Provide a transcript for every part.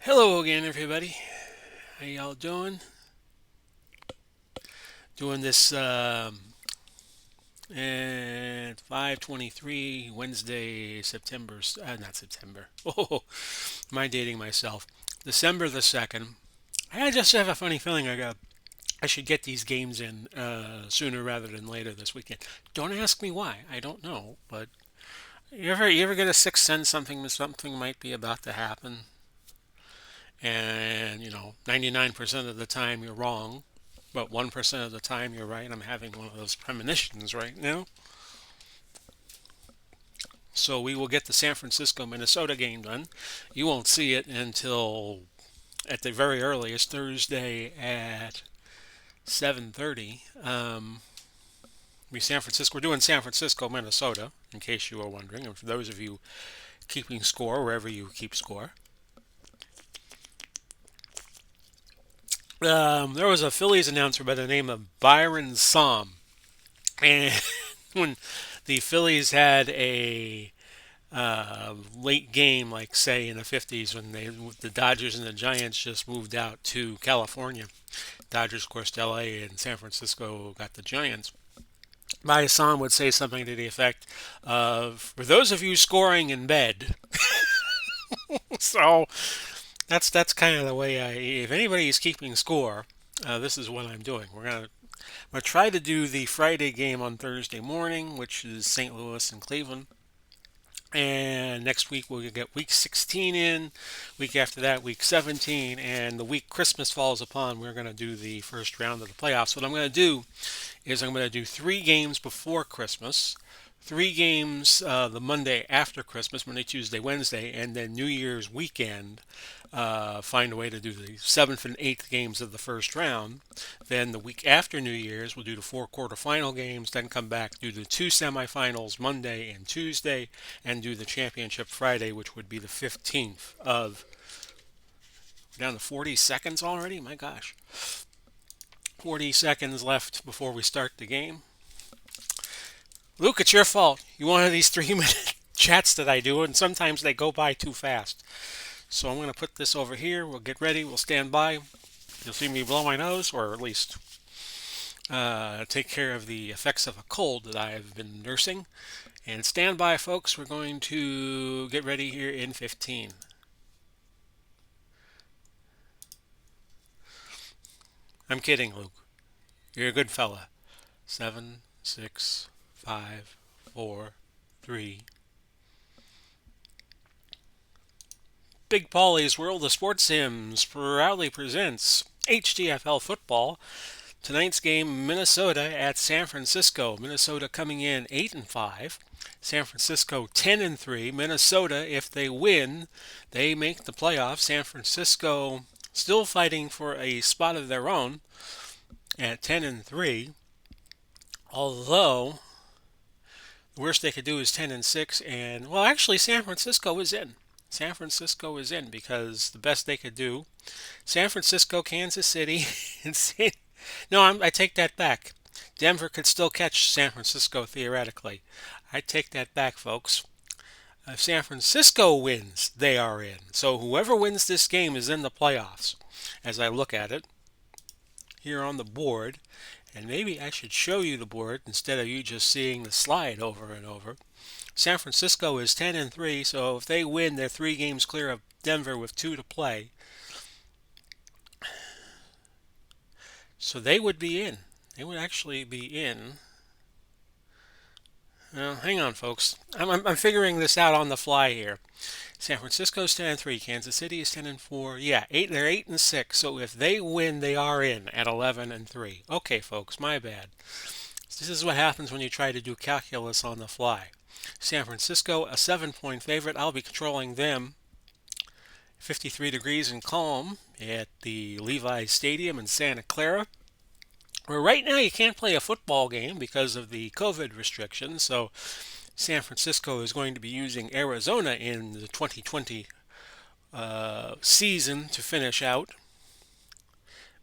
Hello again, everybody. How y'all doing? Doing this at 5:23 Wednesday, September. Not September. Oh, am I dating myself? December the 2nd. I just have a funny feeling I should get these games in sooner rather than later this weekend. Don't ask me why. I don't know, but you ever get a sixth sense something might be about to happen, and 99% of the time you're wrong, but 1% of the time you're right. I'm having one of those premonitions right now. So we will get the San Francisco Minnesota game done. You won't see it until at the very earliest Thursday at 7:30. We're doing San Francisco, Minnesota, in case you were wondering, and for those of you keeping score wherever you keep score. There was a Phillies announcer by the name of Byron Som, and when the Phillies had a late game, like say in the 50s when the Dodgers and the Giants just moved out to California. Dodgers, of course, to LA, and San Francisco got the Giants. My son would say something to the effect of, "For those of you scoring in bed," so that's kind of the way I. If anybody is keeping score, this is what I'm doing. I'm gonna try to do the Friday game on Thursday morning, which is St. Louis and Cleveland. And next week we'll get week 16 in. Week after that, week 17. And the week Christmas falls upon, we're going to do the first round of the playoffs. What I'm going to do is I'm going to do 3 games before Christmas, 3 games the Monday after Christmas, Monday, Tuesday, Wednesday, and then New Year's weekend. Find a way to do the 7th and 8th games of the first round. Then the week after New Year's, we'll do the 4 quarterfinal games, then come back, do the 2 semifinals Monday and Tuesday, and do the championship Friday, which would be the 15th of. We're down to 40 seconds already? My gosh. 40 seconds left before we start the game. Luke, it's your fault. You wanted these 3 minute chats that I do, and sometimes they go by too fast. So I'm going to put this over here. We'll get ready. We'll stand by. You'll see me blow my nose, or at least take care of the effects of a cold that I have been nursing. And stand by, folks. We're going to get ready here in 15. I'm kidding, Luke. You're a good fella. 7, 6, 5, 4, 3. Big Paulie's World of Sports Sims proudly presents HTFL football. Tonight's game, Minnesota at San Francisco. Minnesota coming in 8-5. San Francisco 10-3. Minnesota, if they win, they make the playoffs. San Francisco still fighting for a spot of their own at 10-3. Although the worst they could do is 10-6, and well, actually, San Francisco is in. San Francisco is in because the best they could do. San Francisco, Kansas City, and no, I take that back. Denver could still catch San Francisco theoretically. I take that back, folks. If San Francisco wins, they are in. So whoever wins this game is in the playoffs. As I look at it here on the board, and maybe I should show you the board instead of you just seeing the slide over and over. San Francisco is 10-3, so if they win, they're 3 games clear of Denver with 2 to play. So they would be in. They would actually be in. Well, hang on, folks. I'm figuring this out on the fly here. San Francisco's 10-3. Kansas City is 10-4. Yeah, they're 8-6. So if they win, they are in at 11-3. Okay, folks, my bad. This is what happens when you try to do calculus on the fly. San Francisco, a 7-point favorite. I'll be controlling them. 53 degrees and calm at the Levi's Stadium in Santa Clara. Where right now you can't play a football game because of the COVID restrictions, so San Francisco is going to be using Arizona in the 2020 season to finish out.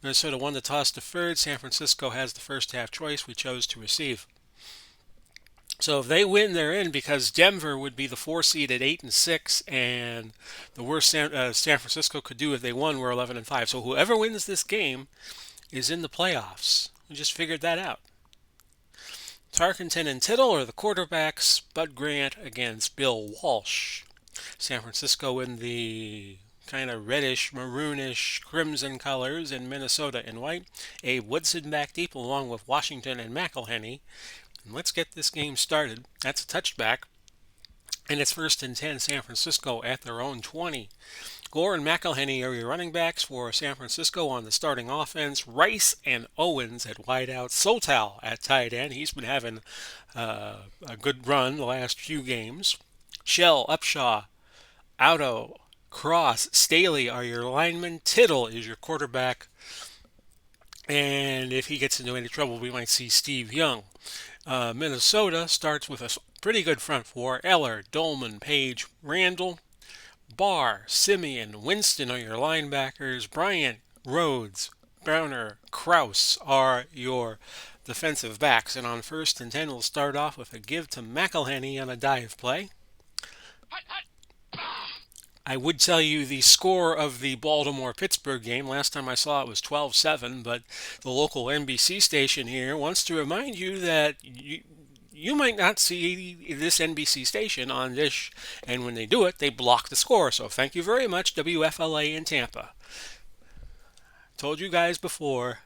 Minnesota won the toss deferred. San Francisco has the first half choice. We chose to receive. So if they win, they're in because Denver would be the 4 seed at 8-6, and the worst San Francisco could do if they won were 11-5. So whoever wins this game is in the playoffs. We just figured that out. Tarkenton and Tittle are the quarterbacks. Bud Grant against Bill Walsh. San Francisco in the kind of reddish, maroonish, crimson colors, and Minnesota in white. Abe Woodson back deep along with Washington and McElhenney. And let's get this game started. That's a touchback. And it's 1st and 10 San Francisco at their own 20. Gore and McElhenney are your running backs for San Francisco on the starting offense. Rice and Owens at wideout. Sotal at tight end. He's been having a good run the last few games. Shell, Upshaw, Auto, Cross, Staley are your linemen. Tittle is your quarterback. And if he gets into any trouble, we might see Steve Young. Minnesota starts with a pretty good front four. Eller, Dolman, Page, Randall, Barr, Simeon, Winston are your linebackers. Bryant, Rhodes, Browner, Kraus are your defensive backs. And on 1st and 10, we'll start off with a give to McElhenney on a dive play. I would tell you the score of the Baltimore-Pittsburgh game. Last time I saw it was 12-7, but the local NBC station here wants to remind you that you might not see this NBC station on Dish, and when they do it, they block the score. So thank you very much, WFLA in Tampa. Told you guys before,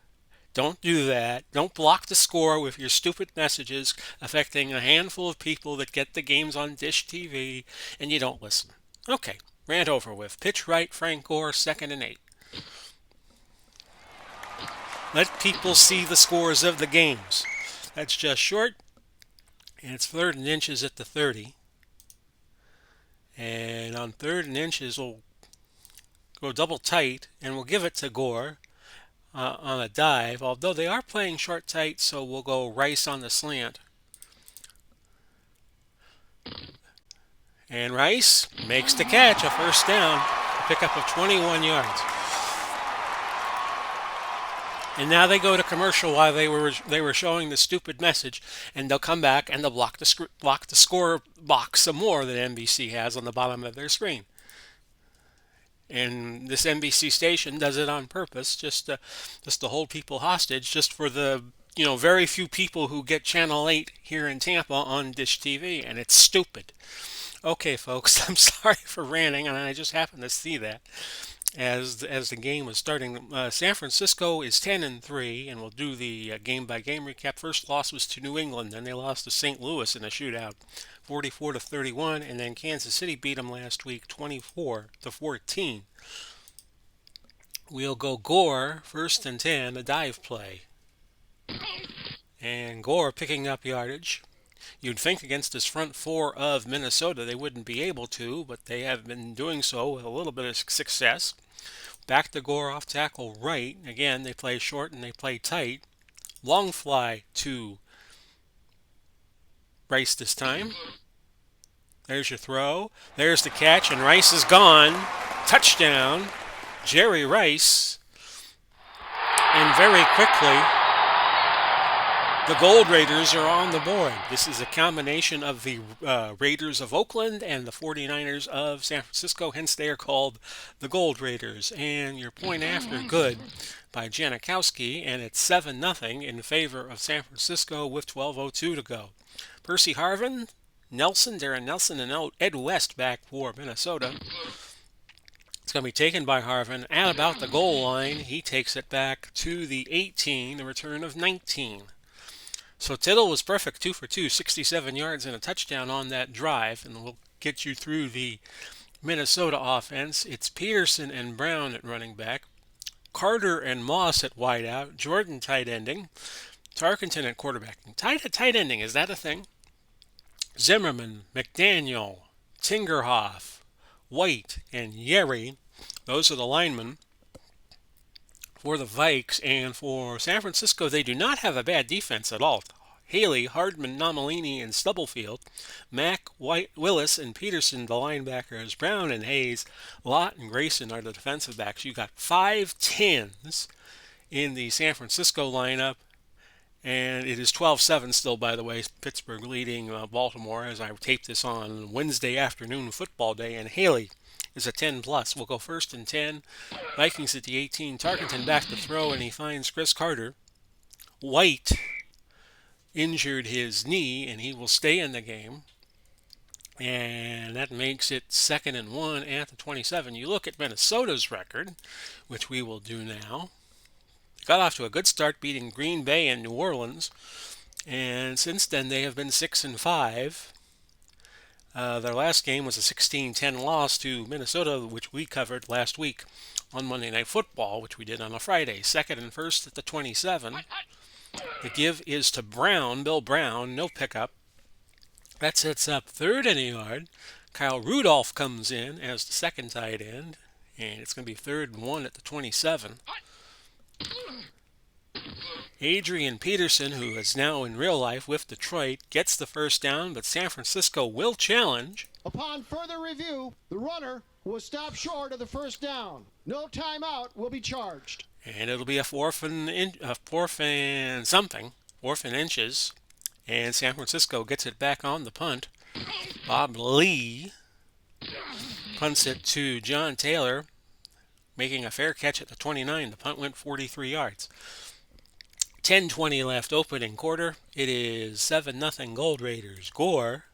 don't do that. Don't block the score with your stupid messages affecting a handful of people that get the games on Dish TV, and you don't listen. Okay, rant over with. Pitch right, Frank Gore, 2nd and 8. Let people see the scores of the games. That's just short. And it's 3rd and inches at the 30. And on 3rd and inches, we'll go double tight, and we'll give it to Gore on a dive. Although they are playing short tight, so we'll go Rice on the slant. And Rice makes the catch, a 1st down, a pickup of 21 yards. And now they go to commercial while they were showing the stupid message, and they'll come back and they'll block the score box some more that NBC has on the bottom of their screen. And this NBC station does it on purpose, just to hold people hostage, just for the very few people who get Channel 8 here in Tampa on Dish TV, and it's stupid. Okay, folks, I'm sorry for ranting, and I just happened to see that as the game was starting. San Francisco is 10-3, and we'll do the game-by-game recap. First loss was to New England, then they lost to St. Louis in a shootout, 44-31, and then Kansas City beat them last week, 24-14. We'll go Gore, 1st and 10, a dive play. And Gore picking up yardage. You'd think against this front four of Minnesota they wouldn't be able to, but they have been doing so with a little bit of success. Back to Gore off tackle right. Again, they play short and they play tight. Long fly to Rice this time. There's your throw. There's the catch, and Rice is gone. Touchdown, Jerry Rice. And very quickly, the Gold Raiders are on the board. This is a combination of the Raiders of Oakland and the 49ers of San Francisco, hence they are called the Gold Raiders. And your point after good by Janikowski, and it's 7-0 in favor of San Francisco with 12:02 to go. Percy Harvin, Darren Nelson, and Ed West back for Minnesota. It's going to be taken by Harvin at about the goal line. He takes it back to the 18, the return of 19. So Tittle was perfect, 2 for 2, 67 yards and a touchdown on that drive, and we'll get you through the Minnesota offense. It's Peterson and Brown at running back, Carter and Moss at wideout, Jordan tight ending, Tarkenton at quarterbacking. Tight ending, is that a thing? Zimmerman, McDaniel, Tingerhoff, White, and Yeri, those are the linemen for the Vikes. And for San Francisco, they do not have a bad defense at all. Haley, Hardman, Nomalini, and Stubblefield, Mack, White, Willis, and Peterson, the linebackers, Brown and Hayes, Lott and Grayson are the defensive backs. You got 5 10s in the San Francisco lineup, And it is 12-7 still, by the way. Pittsburgh leading Baltimore as I tape this on Wednesday afternoon football day. And Haley is a 10 plus. We'll go first and 10. Vikings at the 18. Tarkenton back to throw, and he finds Chris Carter. White injured his knee, and he will stay in the game. And that makes it 2nd and 1 at the 27. You look at Minnesota's record, which we will do now. Got off to a good start beating Green Bay and New Orleans. And since then, they have been 6 and 5. Their last game was a 16-10 loss to Minnesota, which we covered last week on Monday Night Football, which we did on a Friday. 2nd and 1st at the 27. The give is to Brown, Bill Brown, no pickup. That sets up 3rd and a yard. Kyle Rudolph comes in as the second tight end, and it's going to be 3rd and 1 at the 27. Adrian Peterson, who is now in real life with Detroit, gets the first down, but San Francisco will challenge. Upon further review, the runner was stopped short of the first down. No timeout will be charged. And it'll be a fourth and inches. And San Francisco gets it back on the punt. Bob Lee punts it to John Taylor, making a fair catch at the 29. The punt went 43 yards. 10:20 left, opening quarter. It is 7-0 Gold Raiders. Gore,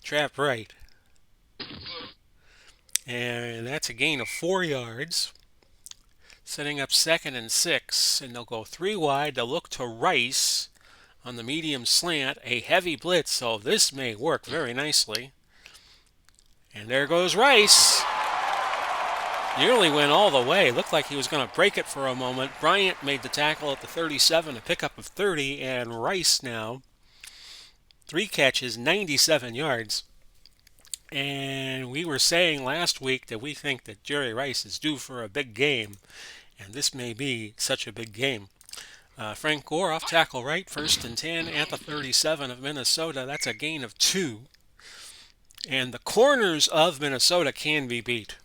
trap right. And that's a gain of 4 yards. Setting up 2nd and 6. And they'll go 3 wide. They'll look to Rice on the medium slant. A heavy blitz, so this may work very nicely. And there goes Rice. Nearly went all the way. Looked like he was going to break it for a moment. Bryant made the tackle at the 37, a pickup of 30, and Rice now 3 catches, 97 yards. And we were saying last week that we think that Jerry Rice is due for a big game, and this may be such a big game. Frank Gore off tackle right, 1st and 10 at the 37 of Minnesota. That's a gain of 2. And the corners of Minnesota can be beat.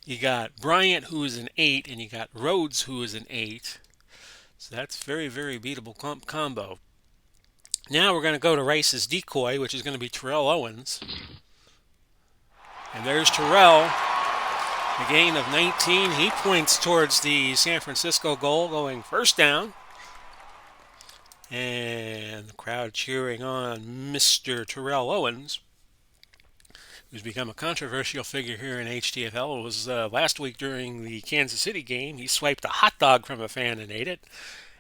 You got Bryant, who is an 8, and you got Rhodes, who is an 8. So that's very, very beatable combo. Now we're going to go to Rice's decoy, which is going to be Terrell Owens. And there's Terrell, a gain of 19. He points towards the San Francisco goal, going first down. And the crowd cheering on Mr. Terrell Owens, who's become a controversial figure here in HTFL. It was last week during the Kansas City game. He swiped a hot dog from a fan and ate it.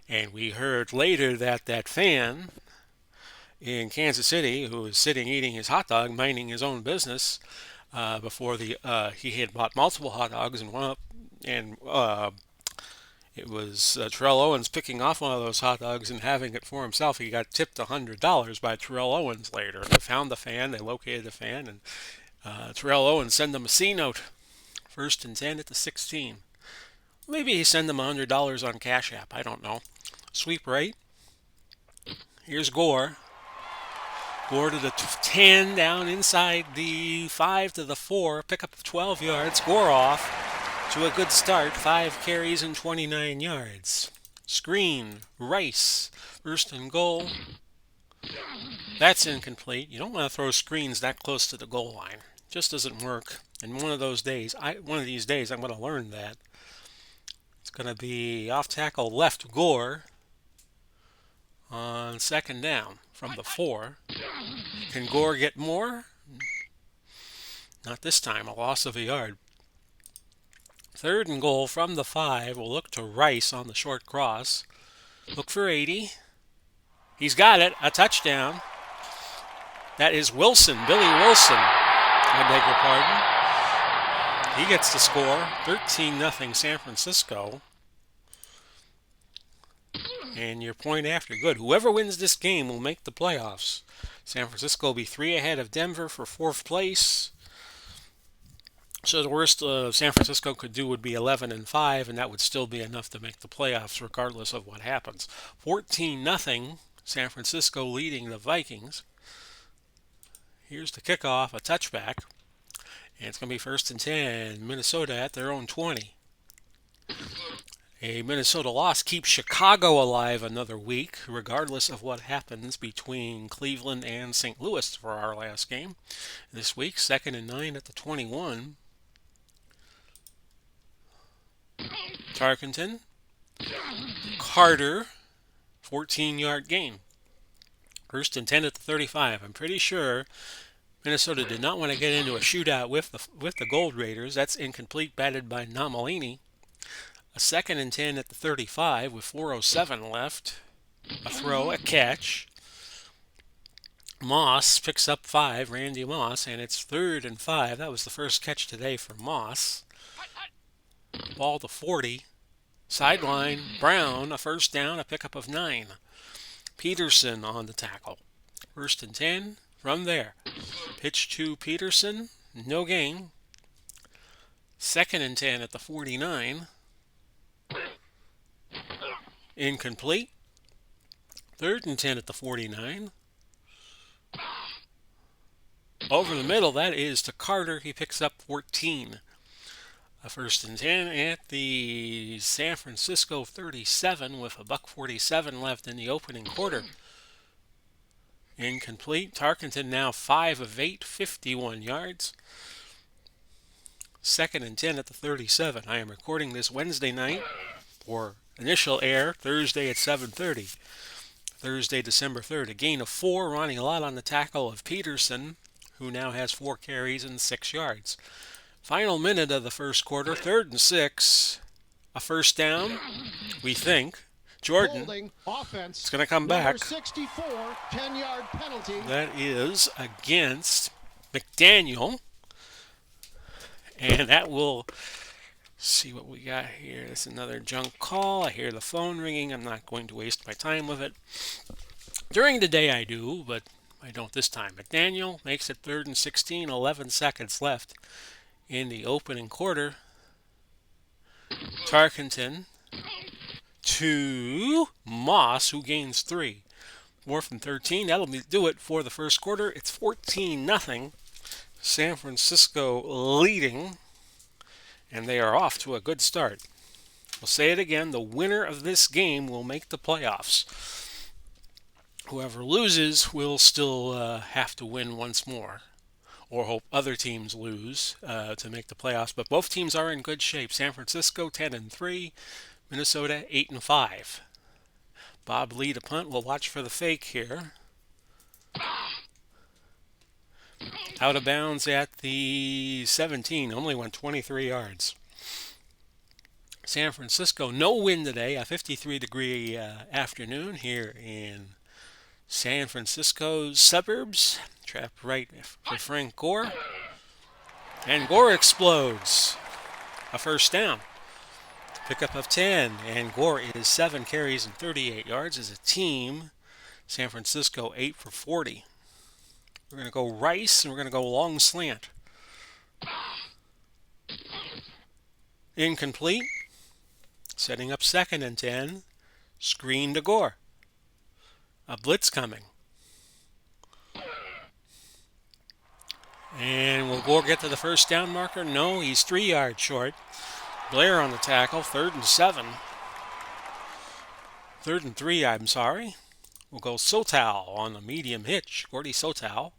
And we heard later that that fan in Kansas City, who was sitting eating his hot dog, minding his own business, before he had bought multiple hot dogs and it was Terrell Owens picking off one of those hot dogs and having it for himself. He got tipped $100 by Terrell Owens later. They found the fan, they located the fan, and Terrell Owens sent them a C note. 1st and 10 at the 16. Maybe he sent them $100 on Cash App. I don't know. Sweep right. Here's Gore. Gore to the 10, down inside the 5 to the 4. Pickup of 12 yards. Gore off to a good start. 5 carries and 29 yards. Screen. Rice. 1st and goal. That's incomplete. You don't want to throw screens that close to the goal line. Just doesn't work. And one of these days, I'm going to learn that. It's going to be off tackle left Gore on 2nd down from the 4. Can Gore get more? Not this time. A loss of a yard. 3rd and goal from the 5. We'll look to Rice on the short cross. Look for 80. He's got it. A touchdown. That is Wilson. Billy Wilson. I beg your pardon. He gets the score. 13-0 San Francisco. And your point after. Good. Whoever wins this game will make the playoffs. San Francisco will be 3 ahead of Denver for 4th place. So the worst San Francisco could do would be 11-5, and that would still be enough to make the playoffs regardless of what happens. 14-0 San Francisco leading the Vikings. Here's the kickoff, a touchback. And it's going to be 1st and 10. Minnesota at their own 20. A Minnesota loss keeps Chicago alive another week, regardless of what happens between Cleveland and St. Louis for our last game. This week, 2nd and 9 at the 21. Tarkenton, Carter, 14-yard gain. 1st and 10 at the 35. I'm pretty sure Minnesota did not want to get into a shootout with the Gold Raiders. That's incomplete, batted by Namalini. A 2nd and 10 at the 35 with 4:07 left. A throw, a catch. Moss picks up 5, Randy Moss, and it's 3rd and 5. That was the first catch today for Moss. Ball to 40. Sideline, Brown, a first down, a pickup of 9. Peterson on the tackle. 1st and 10 from there. Pitch to Peterson, no gain. 2nd and 10 at the 49. Incomplete. 3rd and 10 at the 49. Over the middle, that is to Carter. He picks up 14. A 1st and 10 at the San Francisco 37 with a $1:47 left in the opening quarter. Incomplete. Tarkenton now 5 of 8, 51 yards. 2nd and 10 at the 37. I am recording this Wednesday night for initial air Thursday at 7:30. Thursday, December 3rd. A gain of 4, Ronnie Lott on the tackle of Peterson, who now has 4 carries and 6 yards. Final minute of the first quarter, 3rd and 6. A first down, we think. Jordan Holding offense. is going to come Number back. 64, 10-yard penalty. That is against McDaniel. And that will see what we got here. It's another junk call. I hear the phone ringing. I'm not going to waste my time with it. During the day I do, but I don't this time. McDaniel makes it 3rd and 16, 11 seconds left in the opening quarter. Tarkenton to Moss, who gains 3. 4th and 13. That'll do it for the first quarter. It's 14-0. San Francisco leading, and they are off to a good start. We'll say it again. The winner of this game will make the playoffs. Whoever loses will still have to win once more, or hope other teams lose to make the playoffs. But both teams are in good shape. San Francisco 10-3, Minnesota 8-5. Bob Lee to punt. We'll watch for the fake here. Out of bounds at the 17. Only went 23 yards. San Francisco, no wind today. A 53-degree afternoon here in San Francisco's suburbs. Trap right for Frank Gore. And Gore explodes. A first down. Pickup of 10. And Gore is 7 carries and 38 yards as a team. San Francisco 8 for 40. We're going to go Rice, and we're going to go long slant. Incomplete. Setting up 2nd and 10. Screen to Gore. A blitz coming. And will Gore get to the first down marker? No, he's 3 yards short. Blair on the tackle, 3rd and 7. 3rd and 3, I'm sorry. We'll go Sotal on the medium hitch. Gordy Sotal.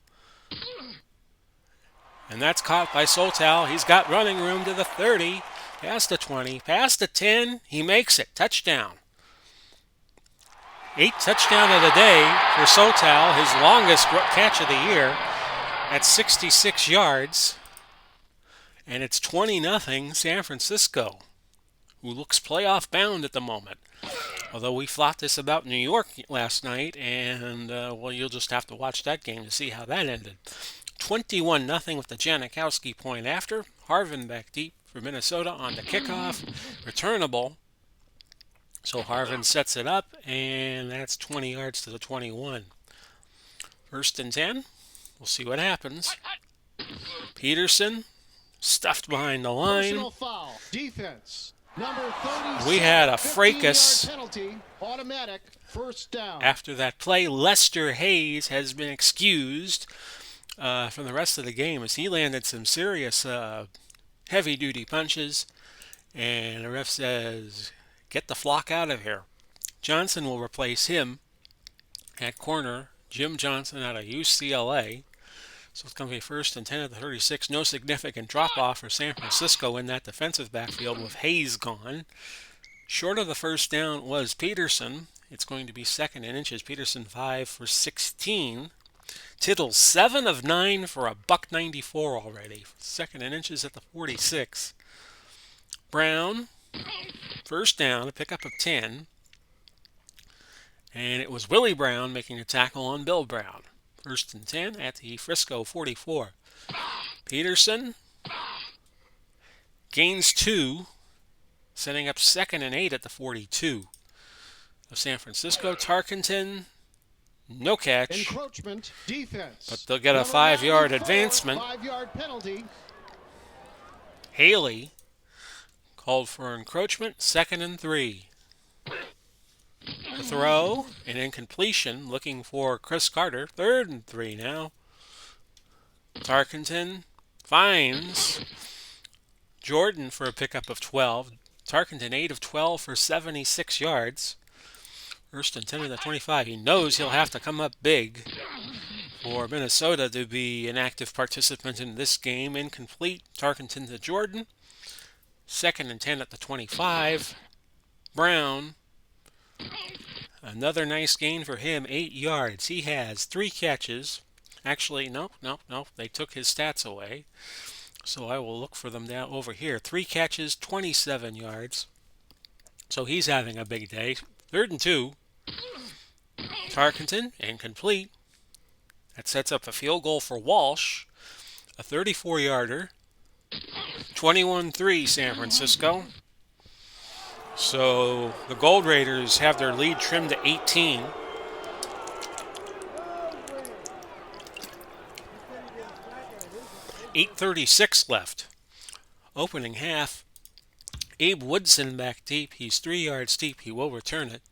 And that's caught by Sotal. He's got running room to the 30. Past the 20. Past the 10. He makes it. Touchdown. 8th touchdown of the day for Sotal. His longest catch of the year at 66 yards. And it's 20-0 San Francisco, who looks playoff bound at the moment. Although we thought this about New York last night, and well, you'll just have to watch that game to see how that ended. 21-0 with the Janikowski point after. Harvin back deep for Minnesota on the kickoff. Returnable. So Harvin sets it up, and that's 20 yards to the 21. 1st and 10. We'll see what happens. Peterson stuffed behind the line. Personal foul. Defense. Number 30. We had a fracas. Penalty. Automatic. First down. After that play, Lester Hayes has been excused from the rest of the game as he landed some serious heavy-duty punches. And the ref says Get the flock out of here. Johnson will replace him at corner. Jim Johnson out of UCLA. So it's going to be 1st and 10 at the 36. No significant drop off for San Francisco in that defensive backfield with Hayes gone. Short of the first down was Peterson. It's going to be 2nd and inches. Peterson 5 for 16. Tittle 7 of 9 for a $1.94 already. 2nd and inches at the 46. Brown, first down, a pickup of 10. And it was Willie Brown making a tackle on Bill Brown. 1st and 10 at the Frisco 44. Peterson gains 2, setting up 2nd and 8 at the 42 of San Francisco. Tarkenton, no catch. Encroachment defense. But they'll get a 5-yard advancement. 5-yard penalty. Haley called for encroachment, 2nd and 3. The throw, an incompletion, looking for Chris Carter. 3rd and 3 now. Tarkenton finds Jordan for a pickup of 12. Tarkenton 8 of 12 for 76 yards. 1st and 10 at the 25. He knows he'll have to come up big for Minnesota to be an active participant in this game. Incomplete. Tarkenton to Jordan. 2nd and 10 at the 25. Brown. Another nice gain for him, 8 yards. He has 3 catches. Actually, no. They took his stats away. So I will look for them now over here. 3 catches, 27 yards. So he's having a big day. 3rd and 2. Tarkenton, incomplete. That sets up a field goal for Walsh. A 34-yarder. 21-3 San Francisco. So the Gold Raiders have their lead trimmed to 18. .836 left. Opening half. Abe Woodson back deep. He's 3 yards deep. He will return it.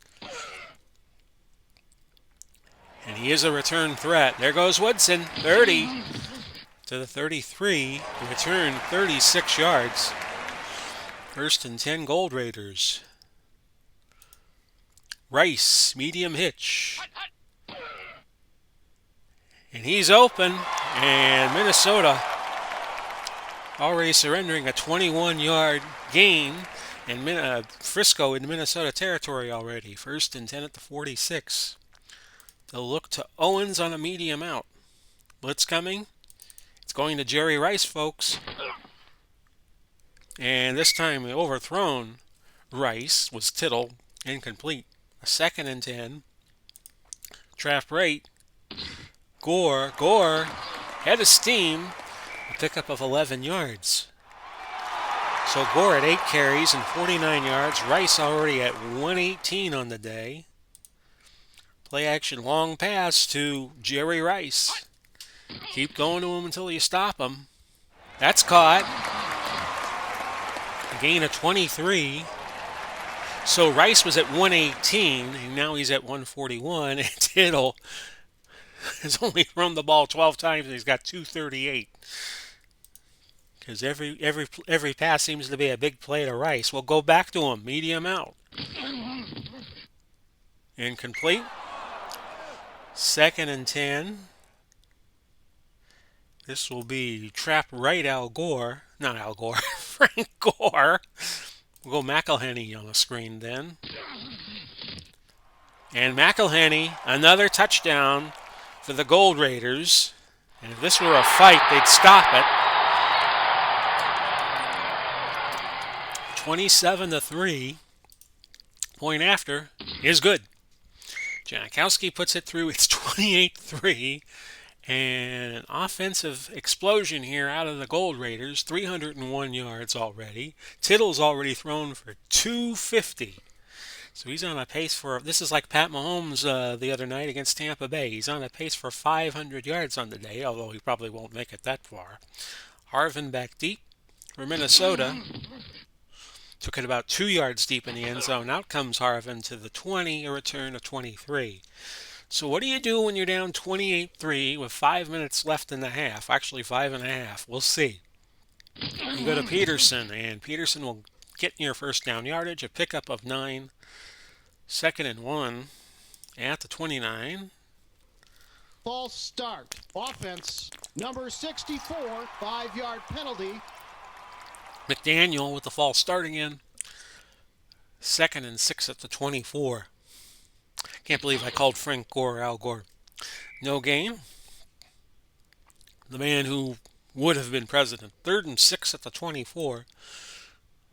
And he is a return threat. There goes Woodson. 30 to the 33. Return 36 yards. 1st and 10 Gold Raiders. Rice, medium hitch. And he's open. And Minnesota already surrendering a 21-yard gain. And Frisco in Minnesota territory already. 1st and 10 at the 46. They'll look to Owens on a medium out. Blitz coming. It's going to Jerry Rice, folks. And this time the overthrown Rice was Tittle, incomplete. A 2nd and 10. Trap right. Gore, head of steam. A pickup of 11 yards. So Gore at 8 carries and 49 yards. Rice already at 118 on the day. Play action long pass to Jerry Rice. Keep going to him until you stop him. That's caught. A gain of 23. So Rice was at 118, and now he's at 141. And Tittle has only thrown the ball 12 times, and he's got 238. Because every pass seems to be a big play to Rice. We'll go back to him, medium out. Incomplete. 2nd and 10. This will be trap right not Al Gore, Frank Gore. We'll go McElhenney on the screen then. And McElhenney, another touchdown for the Gold Raiders. And if this were a fight, they'd stop it. 27-3. Point after is good. Janikowski puts it through. It's 28-3. And an offensive explosion here out of the Gold Raiders. 301 yards already. Tittle's already thrown for 250. So he's on a pace for, this is like Pat Mahomes the other night against Tampa Bay. He's on a pace for 500 yards on the day, although he probably won't make it that far. Harvin back deep for Minnesota. Took it about 2 yards deep in the end zone. Out comes Harvin to the 20, a return of 23. So what do you do when you're down 28-3 with 5 minutes left in the half? Actually, 5.5. We'll see. You go to Peterson, and Peterson will get near first down yardage, a pickup of 9, 2nd and 1 at the 29. False start. Offense. Number 64, 5-yard penalty. McDaniel with the false start again. 2nd and 6 at the 24. Can't believe I called Frank Gore Al Gore. No gain. The man who would have been president. 3rd and 6 at the 24.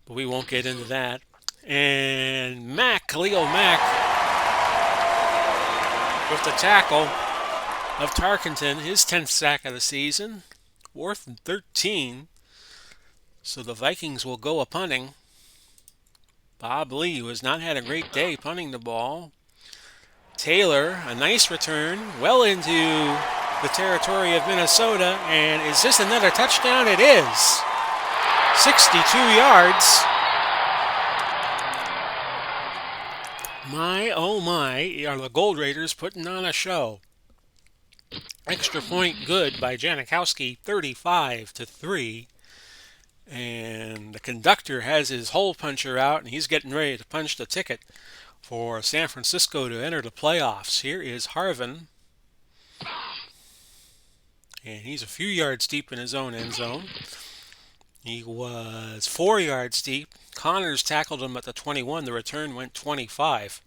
But we won't get into that. And Khalil Mack, with the tackle of Tarkenton, his 10th sack of the season. 4th and 13. So the Vikings will go a punting. Bob Lee, who has not had a great day punting the ball. Taylor, a nice return, well into the territory of Minnesota. And is this another touchdown? It is. 62 yards. My, oh my, are the Gold Raiders putting on a show. Extra point good by Janikowski, 35-3. And the conductor has his hole puncher out, and he's getting ready to punch the ticket for San Francisco to enter the playoffs. Here is Harvin. And he's a few yards deep in his own end zone. He was 4 yards deep. Connors tackled him at the 21. The return went 25.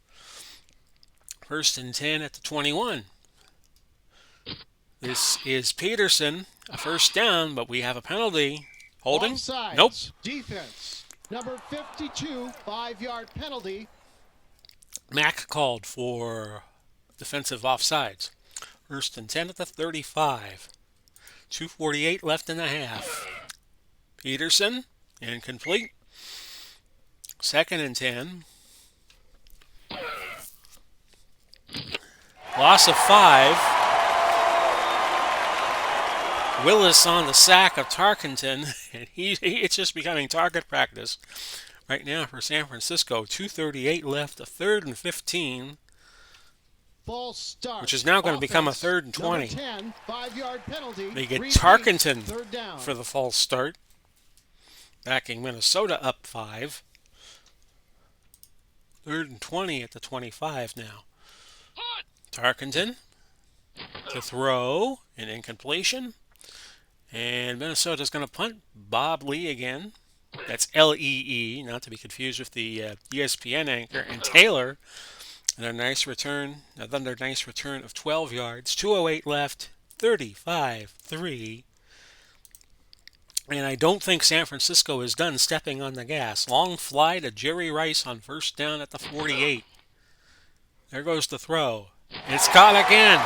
1st and 10 at the 21. This is Peterson. A first down, but we have a penalty. Holding? Offsides. Nope. Defense. Number 52, 5-yard penalty. Mack called for defensive offsides. 1st and 10 at the 35. 2:48 left in the half. Peterson, incomplete. 2nd and 10. Loss of 5. Willis on the sack of Tarkenton, and it's just becoming target practice right now for San Francisco. 2:38 left, a 3rd and 15. False start. Which is now going to become a Offense. 3rd and 20. Number 10, 5-yard penalty. They get Repeat. Tarkenton 3rd down. for the false start, backing Minnesota up 5. 3rd and 20 at the 25 now. Tarkenton to throw, an incompletion. And Minnesota's going to punt. Bob Lee again. That's Lee, not to be confused with the ESPN anchor. And Taylor, another nice return of 12 yards. 2:08 left. 35-3. And I don't think San Francisco is done stepping on the gas. Long fly to Jerry Rice on first down at the 48. There goes the throw. It's caught again.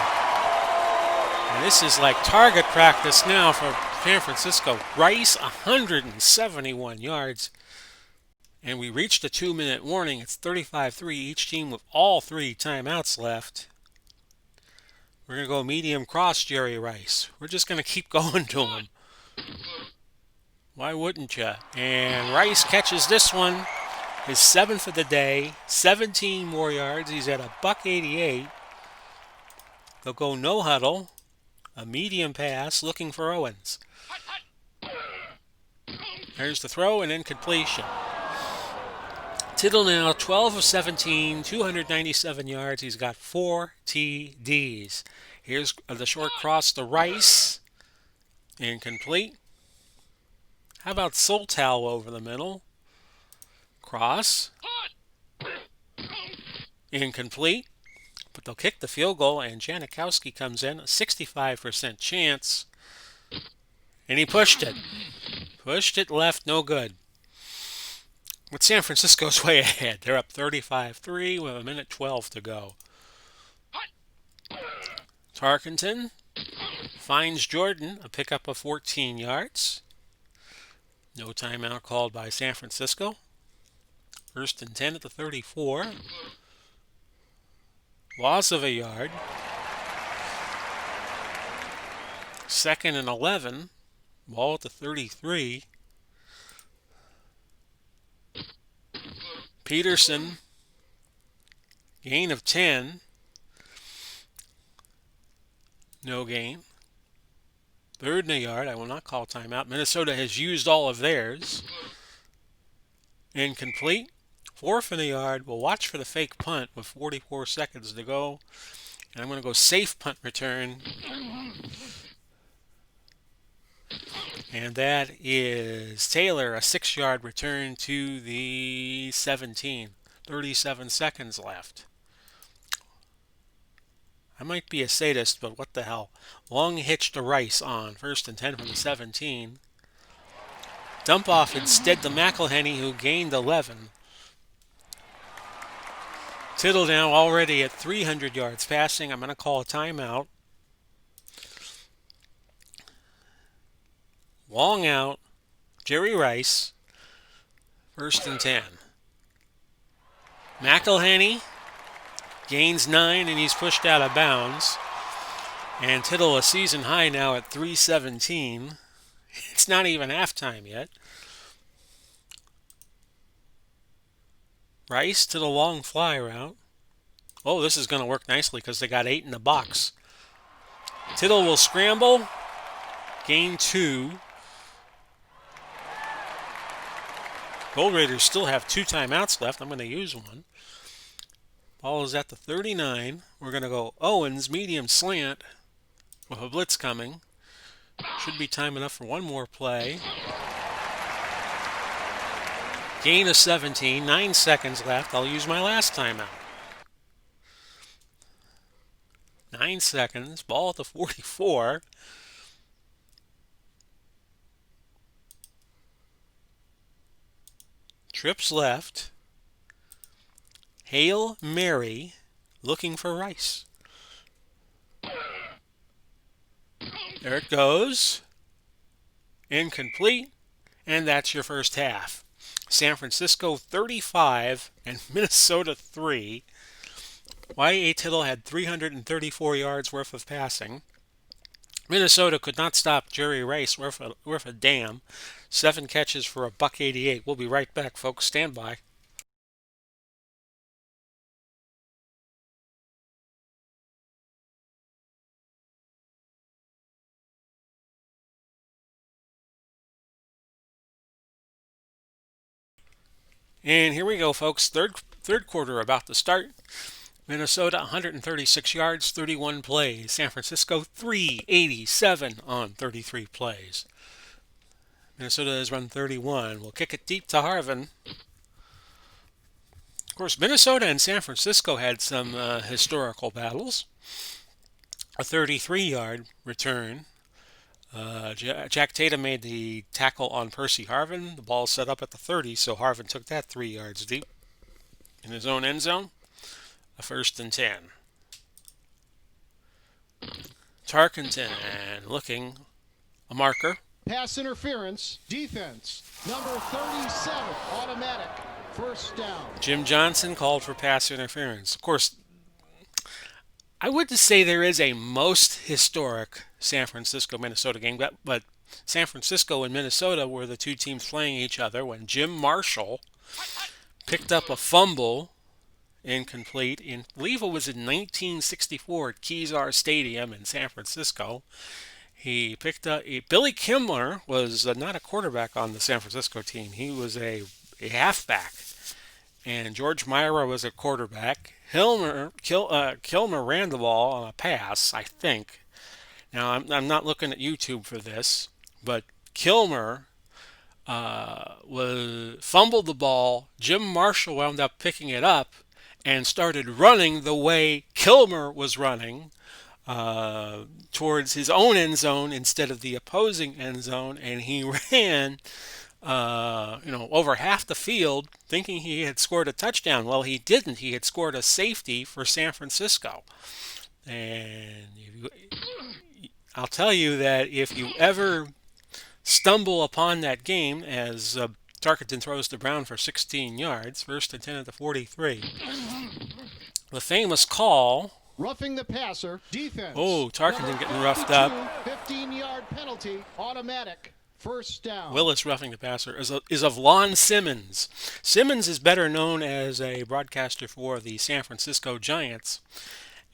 And this is like target practice now for San Francisco. Rice, 171 yards. And we reached a 2-minute warning. It's 35-3, each team with all 3 timeouts left. We're going to go medium cross Jerry Rice. We're just going to keep going to him. Why wouldn't you? And Rice catches this one. His 7th of the day. 17 more yards. He's at a $188. They'll go no huddle. A medium pass looking for Owens. There's the throw and incompletion. Tittle now 12 of 17, 297 yards. He's got 4 TDs. Here's the short cross to Rice. Incomplete. How about Soltau over the middle? Cross. Incomplete. But they'll kick the field goal, and Janikowski comes in, a 65% chance. And he pushed it. Pushed it left, no good. But San Francisco's way ahead. They're up 35-3 with 1:12 to go. Tarkenton finds Jordan, a pickup of 14 yards. No timeout called by San Francisco. 1st and 10 at the 34. Loss of a yard. 2nd and 11. Ball at the 33. Peterson. Gain of 10. No gain. 3rd and a yard. I will not call timeout. Minnesota has used all of theirs. Incomplete. 4 for the yard. We'll watch for the fake punt with 44 seconds to go. And I'm going to go safe punt return. And that is Taylor, a 6-yard return to the 17. 37 seconds left. I might be a sadist, but what the hell. Long hitch to Rice on 1st and 10 from the 17. Dump off instead to McElhenney, who gained 11. Tittle now already at 300 yards passing. I'm going to call a timeout. Long out. Jerry Rice. 1st and 10. McElhenney gains 9 and he's pushed out of bounds. And Tittle a season high now at 317. It's not even halftime yet. Rice to the long fly route. Oh, this is going to work nicely because they got 8 in the box. Tittle will scramble. Gain 2. Gold Raiders still have 2 timeouts left. I'm going to use one. Ball is at the 39. We're going to go Owens, medium slant with a blitz coming. Should be time enough for one more play. Gain of 17. 9 seconds left. I'll use my last timeout. 9 seconds. Ball at the 44. Trips left. Hail Mary looking for Rice. There it goes. Incomplete. And that's your first half. San Francisco 35 and Minnesota 3. Y.A. Tittle had 334 yards worth of passing. Minnesota could not stop Jerry Rice worth a damn. 7 catches for a $188. We'll be right back, folks. Stand by. And here we go, folks. Third quarter about to start. Minnesota 136 yards, 31 plays. San Francisco 387 on 33 plays. Minnesota has run 31. We'll kick it deep to Harvin. Of course, Minnesota and San Francisco had some historical battles. A 33-yard return. Jack Tatum made the tackle on Percy Harvin. The ball set up at the 30, so Harvin took that 3 yards deep in his own end zone. A 1st and 10. Tarkenton looking a marker. Pass interference. Defense. Number 37. Automatic. 1st down. Jim Johnson called for pass interference. Of course, I wouldn't say there is a most historic San Francisco-Minnesota game, but San Francisco and Minnesota were the 2 teams playing each other when Jim Marshall picked up a fumble, incomplete, I believe it was in 1964 at Kezar Stadium in San Francisco. He picked up Billy Kimler was not a quarterback on the San Francisco team. He was a halfback, and George Myra was a quarterback. Kilmer ran the ball on a pass, I think. Now I'm not looking at YouTube for this, but Kilmer was fumbled the ball. Jim Marshall wound up picking it up and started running the way Kilmer was running towards his own end zone instead of the opposing end zone, and he ran over half the field thinking he had scored a touchdown. Well, he didn't. He had scored a safety for San Francisco. And I'll tell you that if you ever stumble upon that game as Tarkenton throws to Brown for 16 yards, 1st and 10 at the 43. The famous call. Roughing the passer. Defense. Oh, Tarkenton getting roughed up. 15-yard penalty. Automatic. 1st down. Willis roughing the passer is of Lon Simmons. Simmons is better known as a broadcaster for the San Francisco Giants.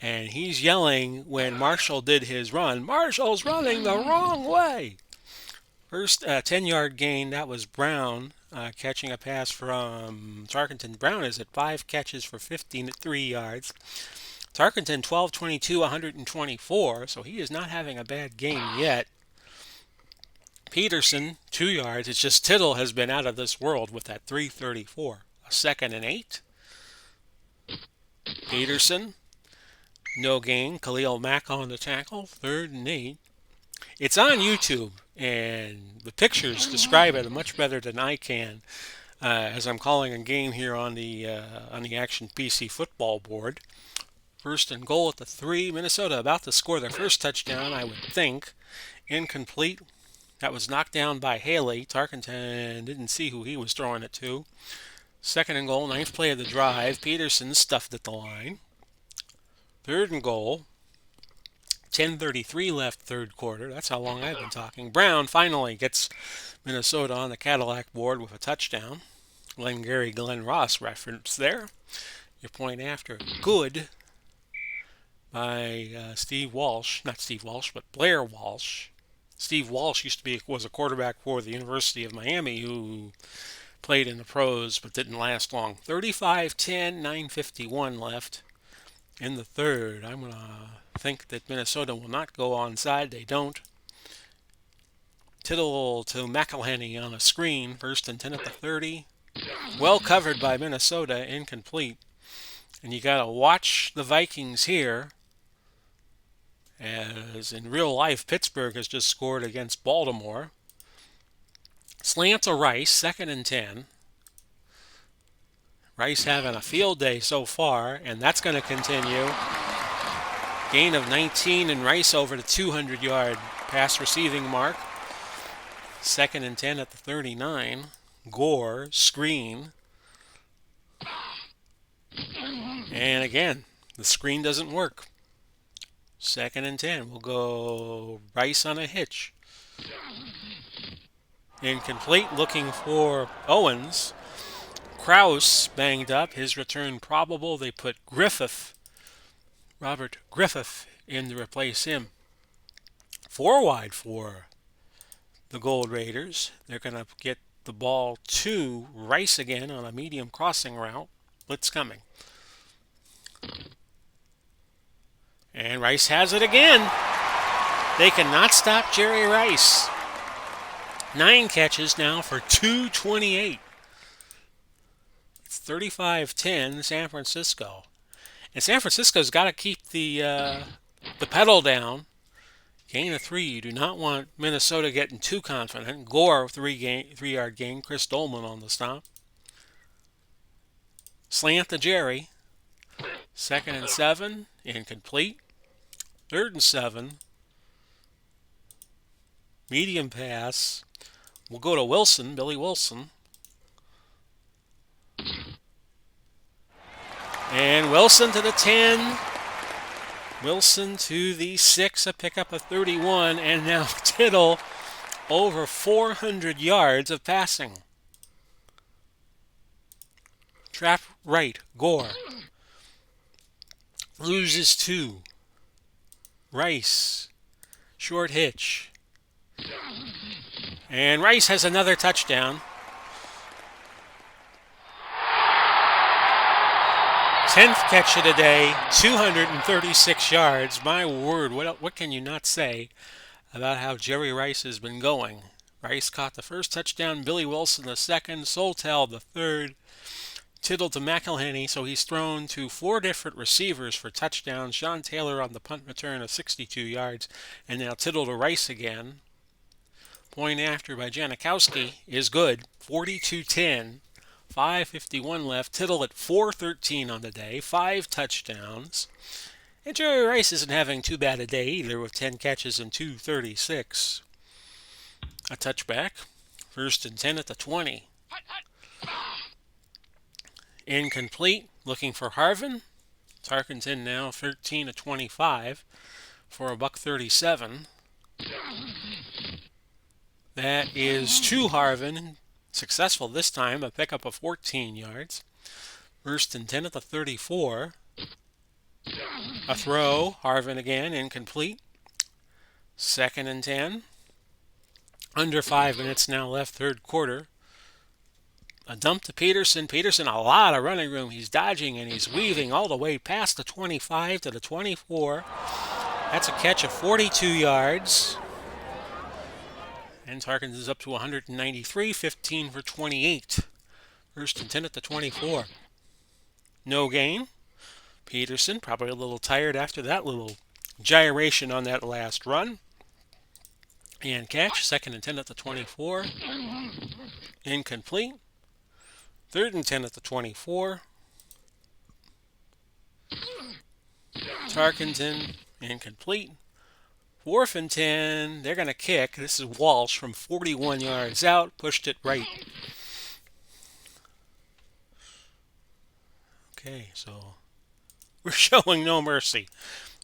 And he's yelling when Marshall did his run, "Marshall's running the wrong way." First 10-yard gain, that was Brown catching a pass from Tarkenton. Brown is at 5 catches for 15 at 3 yards. Tarkenton 12-22, 124, so he is not having a bad game yet. Peterson, 2 yards. It's just Tittle has been out of this world with that 334. A 2nd and 8. Peterson, no gain. Khalil Mack on the tackle, 3rd and 8. It's on YouTube, and the pictures describe it much better than I can. As I'm calling a game here on the Action PC football board. 1st and goal at the 3. Minnesota about to score their first touchdown, I would think. Incomplete. That was knocked down by Haley. Tarkenton didn't see who he was throwing it to. 2nd and goal, 9th play of the drive. Peterson stuffed at the line. 3rd and goal. 10:33 left, third quarter. That's how long I've been talking. Brown finally gets Minnesota on the Cadillac board with a touchdown. Glenn Ross reference there. Your point after. Good by Steve Walsh. Not Steve Walsh, but Blair Walsh. Steve Walsh was a quarterback for the University of Miami who played in the pros but didn't last long. 35-10, 9:51 left in the third. I'm going to think that Minnesota will not go onside. They don't. Tittle to McElhenney on a screen. 1st and 10 at the 30. Well covered by Minnesota. Incomplete. And you got to watch the Vikings here, as in real life, Pittsburgh has just scored against Baltimore. Slant to Rice, 2nd and 10. Rice having a field day so far, and that's going to continue. Gain of 19, and Rice over the 200-yard pass receiving mark. 2nd and 10 at the 39. Gore, screen. And again, the screen doesn't work. 2nd and 10. We'll go Rice on a hitch. Incomplete, looking for Owens. Kraus banged up. His return probable. They put Robert Griffith, in to replace him. 4 wide for the Gold Raiders. They're going to get the ball to Rice again on a medium crossing route. Blitz coming. And Rice has it again. They cannot stop Jerry Rice. 9 catches now for 228. It's 35-10 San Francisco. And San Francisco's got to keep the pedal down. Gain of 3. You do not want Minnesota getting too confident. Gore, 3-yard gain. Chris Dolman on the stop. Slant to Jerry. 2nd and 7. Incomplete. 3rd and 7. Medium pass. We'll go to Wilson, Billy Wilson. And Wilson to the 10. Wilson to the 6, a pickup of 31. And now Tittle over 400 yards of passing. Trap right, Gore. Loses 2. Rice. Short hitch. And Rice has another touchdown. 10th catch of the day, 236 yards. My word, what can you not say about how Jerry Rice has been going? Rice caught the first touchdown, Billy Wilson the second, Soltel the third, Tittle to McElhenney, so he's thrown to 4 different receivers for touchdowns. Sean Taylor on the punt return of 62 yards, and now Tittle to Rice again. Point after by Janikowski is good, 42-10. 5:51 left. Tittle at 413 on the day, 5 touchdowns. And Jerry Rice isn't having too bad a day either with 10 catches and 236. A touchback. 1st and 10 at the 20. Incomplete. Looking for Harvin. Tarkenton now 13-25 for a $137. That is to Harvin. Successful this time, a pickup of 14 yards. 1st and 10 at the 34. A throw, Harvin again, incomplete. 2nd and 10. Under 5 minutes now left, third quarter. A dump to Peterson. Peterson, a lot of running room. He's dodging and he's weaving all the way past the 25 to the 24. That's a catch of 42 yards. And Tarkins is up to 193, 15 for 28. First and 10 at the 24. No gain. Peterson, probably a little tired after that little gyration on that last run. And catch, second and 10 at the 24. Incomplete. Third and 10 at the 24. Tarkenton, incomplete. Fourth and 10. They're going to kick. This is Walsh from 41 yards out. Pushed it right. Okay, so we're showing no mercy.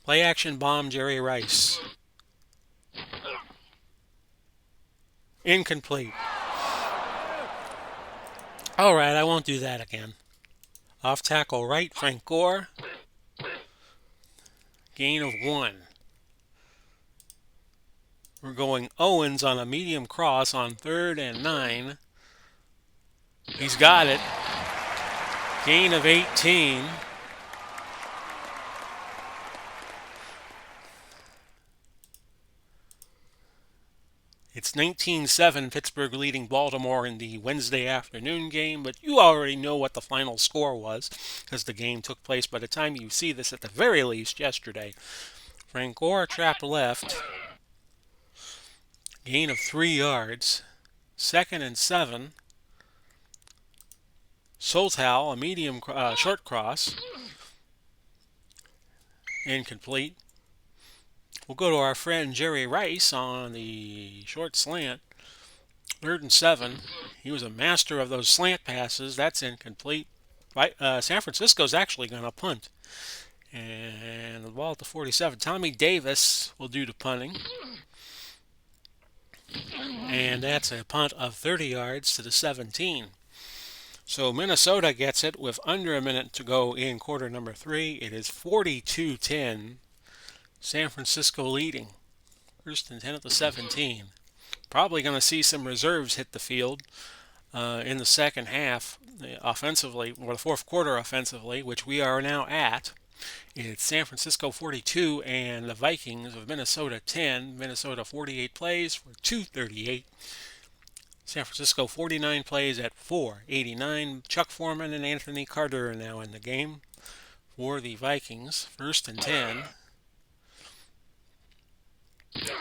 Play action bomb, Jerry Rice. Incomplete. All right, I won't do that again. Off tackle right, Frank Gore. Gain of 1. We're going Owens on a medium cross on 3rd and 9. He's got it. Gain of 18. It's 19-7, Pittsburgh leading Baltimore in the Wednesday afternoon game, but you already know what the final score was because the game took place by the time you see this at the very least yesterday. Frank Gore, trap left. Gain of 3 yards. Second and 7. Soltal, a medium short cross. Incomplete. We'll go to our friend Jerry Rice on the short slant. 3rd and 7. He was a master of those slant passes. That's incomplete. San Francisco's actually going to punt. And the ball at the 47. Tommy Davis will do the punting. And that's a punt of 30 yards to the 17. So Minnesota gets it with under a minute to go in quarter number 3. It is 42-10. San Francisco leading. First and 10 at the 17. Probably going to see some reserves hit the field in the second half offensively, or the fourth quarter offensively, which we are now at. It's San Francisco 42 and the Vikings of Minnesota 10. Minnesota 48 plays for 238. San Francisco 49 plays at 489. Chuck Foreman and Anthony Carter are now in the game for the Vikings. First and 10.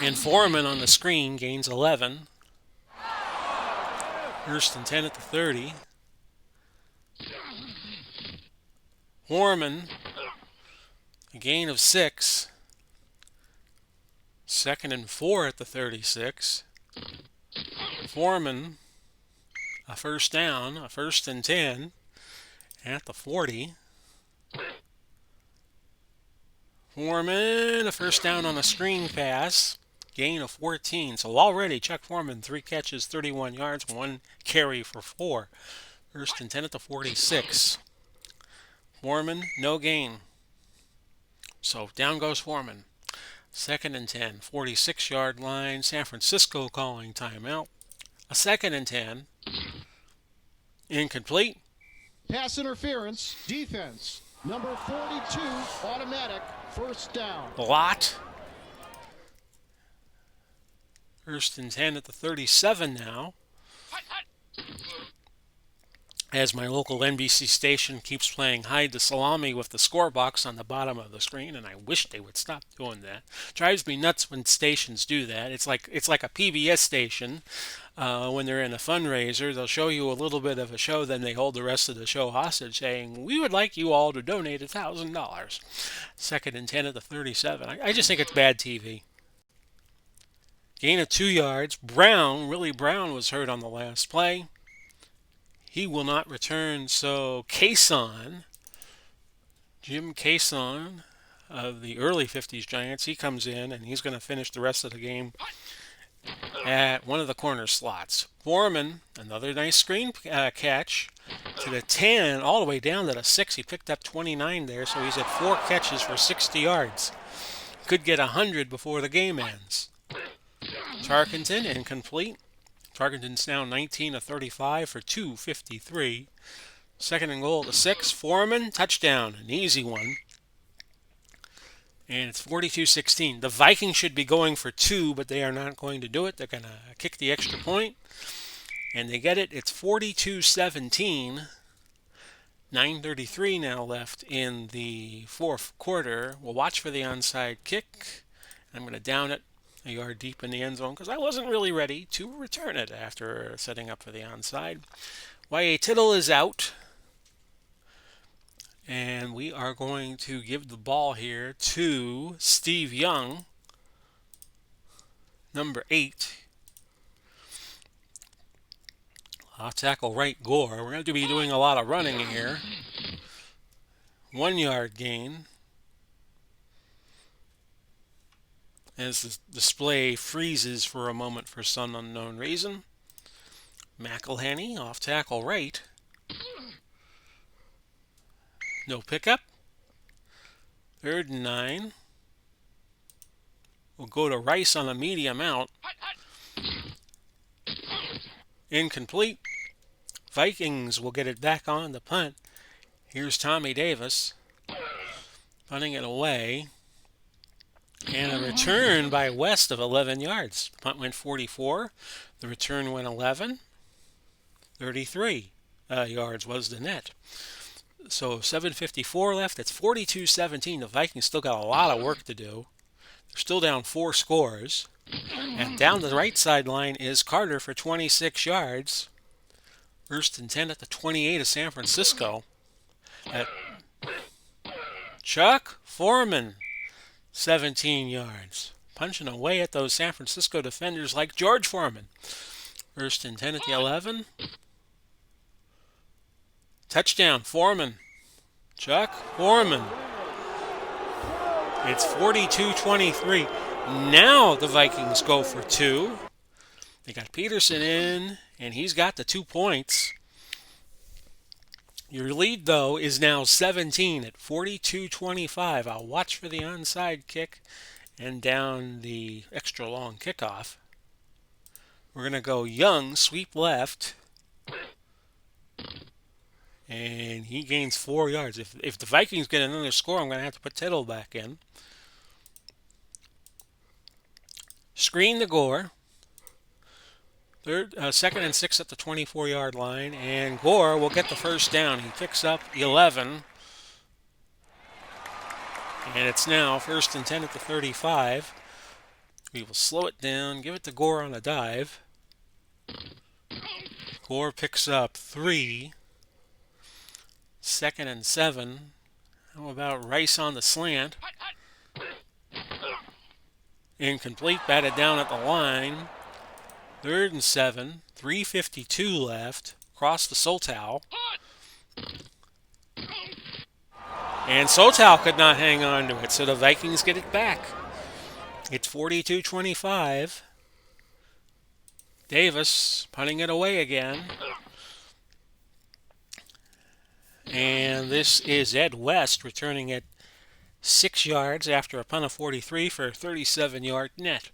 And Foreman on the screen gains 11. First and 10 at the 30. Foreman, a gain of 6. Second and 4 at the 36. Foreman, a first down, a first and 10 at the 40. Foreman, a first down on a screen pass, gain of 14. So already Chuck Foreman, 3 catches, 31 yards, 1 carry for 4. First and 10 at the 46. Foreman, no gain. So down goes Foreman. Second and 10, 46-yard line. San Francisco calling timeout. A second and 10. Incomplete. Pass interference. Defense. Number 42, automatic. First down. Lot. First and 10 at the 37 now. As my local NBC station keeps playing hide the salami with the score box on the bottom of the screen, and I wish they would stop doing that. Drives me nuts when stations do that. It's like a PBS station. When they're in a fundraiser, they'll show you a little bit of a show, then they hold the rest of the show hostage, saying, "We would like you all to donate $1,000." Second and 10 at the 37. I just think it's bad TV. Gain of 2 yards. Willie Brown was hurt on the last play. He will not return, so Jim Cason of the early 50s Giants, he comes in and he's going to finish the rest of the game at one of the corner slots. Foreman, another nice screen catch to the 10, all the way down to the 6. He picked up 29 there, so he's at 4 catches for 60 yards. Could get 100 before the game ends. Tarkenton, incomplete. Tarkenton's now 19 of 35 for 253. Second and goal to 6. Foreman, touchdown. An easy one. And it's 42-16. The Vikings should be going for 2, but they are not going to do it. They're going to kick the extra point, and they get it. It's 42-17. 9:33 now left in the fourth quarter. We'll watch for the onside kick. I'm going to down it a yard deep in the end zone because I wasn't really ready to return it after setting up for the onside. Y.A. Tittle is out. And we are going to give the ball here to Steve Young, number 8. I'll tackle right Gore. We're going to be doing a lot of running here. 1 yard gain. As the display freezes for a moment for some unknown reason. McElhenney off tackle right. No pickup. 3rd and 9. We'll go to Rice on a medium out. Incomplete. Vikings will get it back on the punt. Here's Tommy Davis punting it away. And a return by West of 11 yards. The punt went 44. The return went 11. 33 yards was the net. So 7:54 left. It's 42-17. The Vikings still got a lot of work to do. They're still down 4 scores. And down the right sideline is Carter for 26 yards. 1st and 10 at the 28 of San Francisco. At Chuck Foreman, 17 yards. Punching away at those San Francisco defenders like George Foreman. 1st and 10 at the 11. Touchdown, Foreman. Chuck Foreman. It's 42-23. Now the Vikings go for 2. They got Peterson in, and he's got the 2 points. Your lead, though, is now 17 at 42-25. I'll watch for the onside kick and down the extra long kickoff. We're going to go Young, sweep left. And he gains 4 yards. If the Vikings get another score, I'm going to have to put Tittle back in. Screen to Gore. 2nd and 6 at the 24-yard line. And Gore will get the first down. He picks up 11. And it's now 1st and 10 at the 35. We will slow it down, give it to Gore on a dive. Gore picks up 3. 2nd and 7. How about Rice on the slant? Incomplete, batted down at the line. 3rd and 7. 3:52 left. Across the Soltow. And Soltow could not hang on to it, so the Vikings get it back. It's 42-25. Davis punting it away again. And this is Ed West returning it 6 yards after a punt of 43 for a 37-yard net.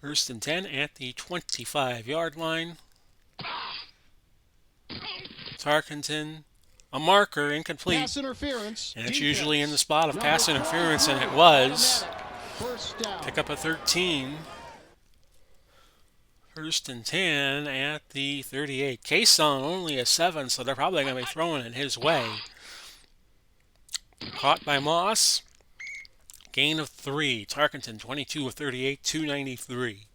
1st and 10 at the 25-yard line. Tarkenton, a marker, incomplete. Pass interference. And it's usually in the spot of pass interference, and it was. First down. Pick up a 13. 1st and 10 at the 38. Kason only a 7, so they're probably going to be throwing it his way. Caught by Moss. Gain of 3. Tarkenton 22 of 38, 293.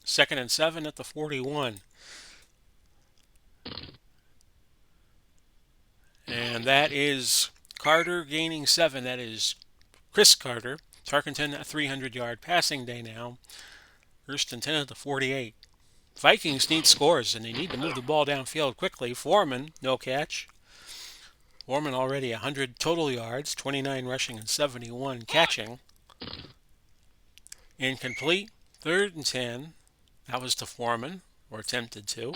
2nd and 7 at the 41. And that is Carter gaining 7. That is Chris Carter. Tarkenton a 300-yard passing day now. 1st and 10 at the 48. Vikings need scores, and they need to move the ball downfield quickly. Foreman, no catch. Foreman already 100 total yards, 29 rushing and 71 catching. Incomplete. 3rd and 10. That was to Foreman, or attempted to.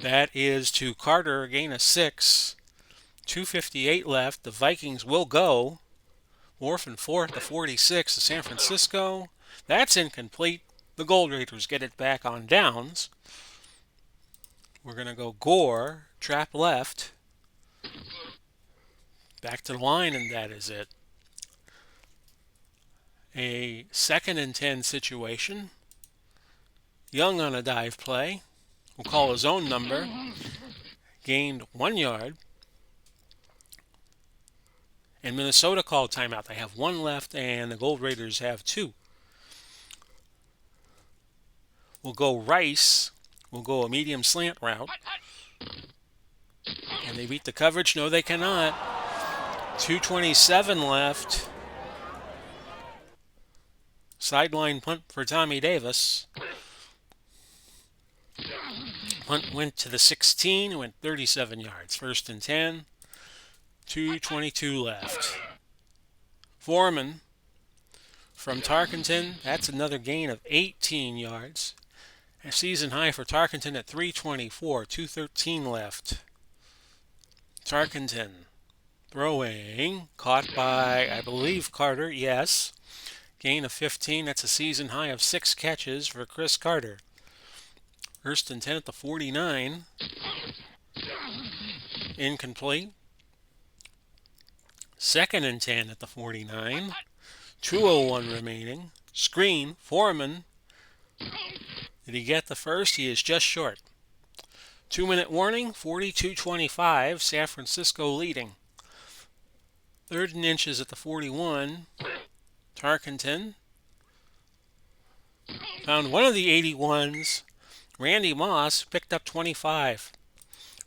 That is to Carter, a gain of 6. 2:58 left. The Vikings will go. 4th and 4 at the 46 to San Francisco. That's incomplete. The Gold Raiders get it back on downs. We're going to go Gore, trap left, back to the line, and that is it. A 2nd and 10 situation. Young on a dive play. Will call his own number. Gained 1 yard. And Minnesota called timeout. They have one left, and the Gold Raiders have two. We'll go Rice. We'll go a medium slant route. Can they beat the coverage? No, they cannot. 2:27 left. Sideline punt for Tommy Davis. Punt went to the 16, went 37 yards. 1st and 10. 2:22 left. Foreman from Tarkenton. That's another gain of 18 yards. A season high for Tarkenton at 3:24. 2:13 left. Tarkenton throwing. Caught by, I believe, Carter. Yes. Gain of 15. That's a season high of 6 catches for Chris Carter. 1st and 10 at the 49. Incomplete. 2nd and 10 at the 49. 2:01 remaining. Screen. Foreman. Did he get the first? He is just short. 2-minute warning. 42-25. San Francisco leading. 3rd and inches at the 41. Tarkenton found one of the 81s. Randy Moss picked up 25.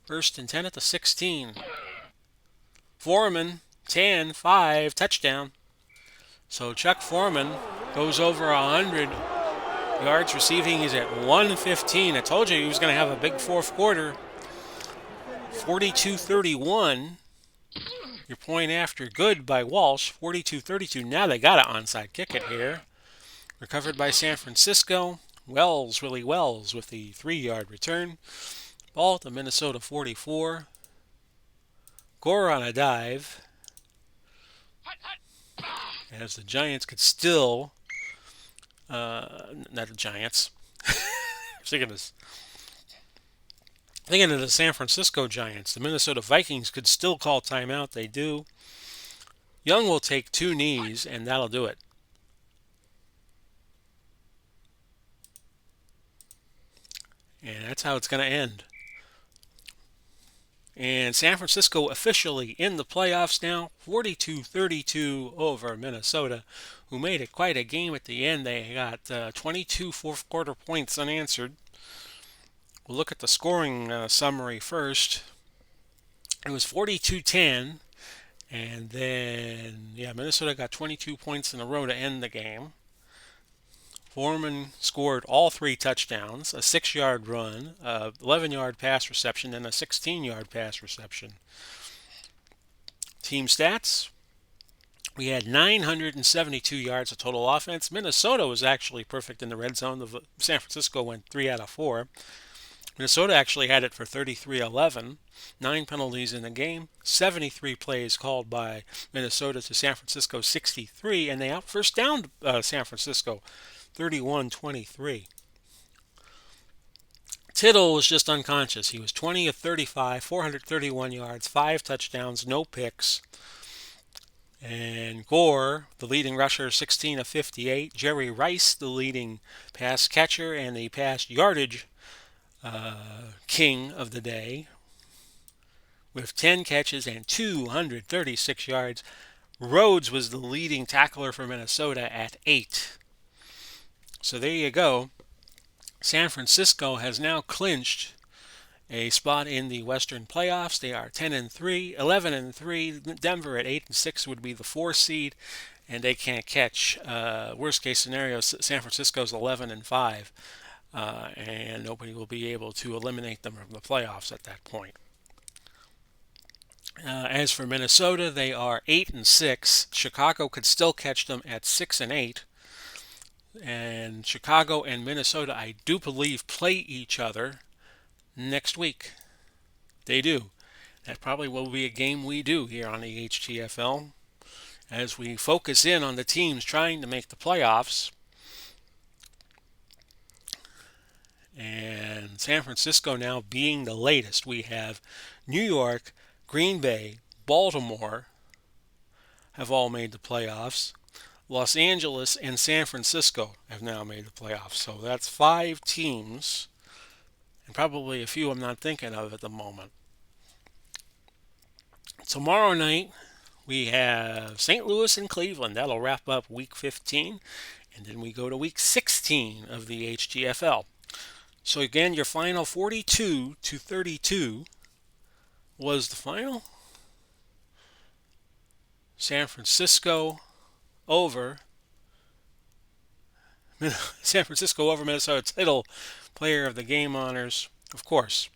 1st and 10 at the 16. Foreman, 10-5, touchdown. So Chuck Foreman goes over 100 yards receiving. He's at 115. I told you he was going to have a big fourth quarter. 42-31. Your point after good by Walsh. 42-32. Now they got an onside kick it here. Recovered by San Francisco. Willie Wells with the 3-yard return. Ball at the Minnesota 44. Gore on a dive. As the Giants could still, not the Giants. Thinking of the San Francisco Giants. The Minnesota Vikings could still call timeout. They do. Young will take 2 knees, and that'll do it. And that's how it's going to end. And San Francisco officially in the playoffs now, 42-32 over Minnesota, who made it quite a game at the end. They got 22 fourth quarter points unanswered. We'll look at the scoring summary first. It was 42-10, and then, Minnesota got 22 points in a row to end the game. Foreman scored all 3 touchdowns, a 6-yard run, a 11-yard pass reception, and a 16-yard pass reception. Team stats. We had 972 yards of total offense. Minnesota was actually perfect in the red zone. San Francisco went 3 out of 4. Minnesota actually had it for 33-11. 9 penalties in the game. 73 plays called by Minnesota to San Francisco 63, and they out first down San Francisco 31-23. Tittle was just unconscious. He was 20 of 35, 431 yards, 5 touchdowns, no picks. And Gore, the leading rusher, 16 of 58. Jerry Rice, the leading pass catcher and the pass yardage king of the day, with 10 catches and 236 yards. Rhodes was the leading tackler for Minnesota at 8. So there you go. San Francisco has now clinched a spot in the Western playoffs. They are 10-3, 11-3. Denver at 8-6 would be the 4 seed, and they can't catch. Worst case scenario, San Francisco's 11-5, and nobody will be able to eliminate them from the playoffs at that point. As for Minnesota, they are 8-6. Chicago could still catch them at 6-8. And Chicago and Minnesota, I do believe, play each other next week. They do. That probably will be a game we do here on the HTFL as we focus in on the teams trying to make the playoffs. And San Francisco now being the latest. We have New York, Green Bay, Baltimore have all made the playoffs. Los Angeles and San Francisco have now made the playoffs. So that's five teams, and probably a few I'm not thinking of at the moment. Tomorrow night, we have St. Louis and Cleveland. That'll wrap up week 15. And then we go to week 16 of the HTFL. So again, your final 42-32 was the final. San Francisco over San Francisco over Minnesota, title player of the game honors, of course.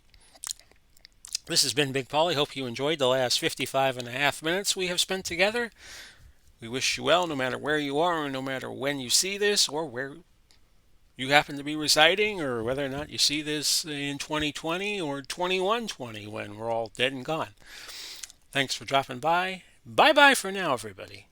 This has been Big Polly. Hope you enjoyed the last 55 and a half minutes we have spent together. We wish you well no matter where you are, or no matter when you see this, or where you happen to be residing, or whether or not you see this in 2020 or 2120 when we're all dead and gone. Thanks for dropping by. Bye bye for now, everybody.